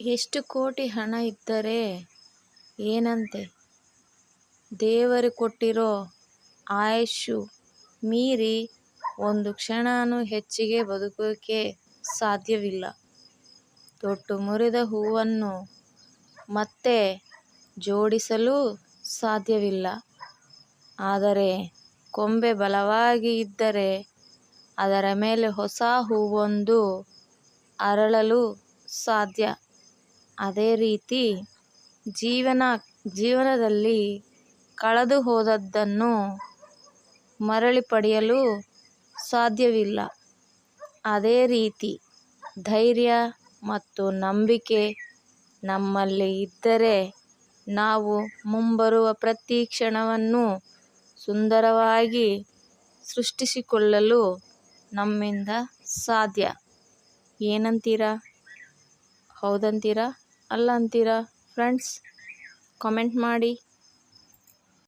ಎಷ್ಟು ಕೋಟಿ ಹಣ ಇದ್ದರೆ ಏನಂತೆ, ದೇವರು ಕೊಟ್ಟಿರೋ ಆಯುಷ್ಷು ಮೀರಿ ಒಂದು ಕ್ಷಣನೂ ಹೆಚ್ಚಿಗೆ ಬದುಕೋಕೆ ಸಾಧ್ಯವಿಲ್ಲ. ತೊಟ್ಟು ಮುರಿದ ಹೂವನ್ನು ಮತ್ತೆ ಜೋಡಿಸಲು ಸಾಧ್ಯವಿಲ್ಲ. ಆದರೆ ಕೊಂಬೆ ಬಲವಾಗಿ ಇದ್ದರೆ ಅದರ ಮೇಲೆ ಹೊಸ ಹೂವೊಂದು ಅರಳಲು ಸಾಧ್ಯ. ಅದೇ ರೀತಿ ಜೀವನದಲ್ಲಿ ಕಳೆದು ಹೋದದ್ದನ್ನು ಮರಳಿ ಪಡೆಯಲು ಸಾಧ್ಯವಿಲ್ಲ. ಅದೇ ರೀತಿ ಧೈರ್ಯ ಮತ್ತು ನಂಬಿಕೆ ನಮ್ಮಲ್ಲಿ ಇದ್ದರೆ ನಾವು ಮುಂಬರುವ ಪ್ರತಿ ಕ್ಷಣವನ್ನು ಸುಂದರವಾಗಿ ಸೃಷ್ಟಿಸಿಕೊಳ್ಳಲು ನಮ್ಮಿಂದ ಸಾಧ್ಯ. ಏನಂತೀರಾ? ಹೌದಂತೀರಾ? ಅಲ್ಲ ಅಂತೀರಾ? ಫ್ರೆಂಡ್ಸ್, ಕಾಮೆಂಟ್ ಮಾಡಿ.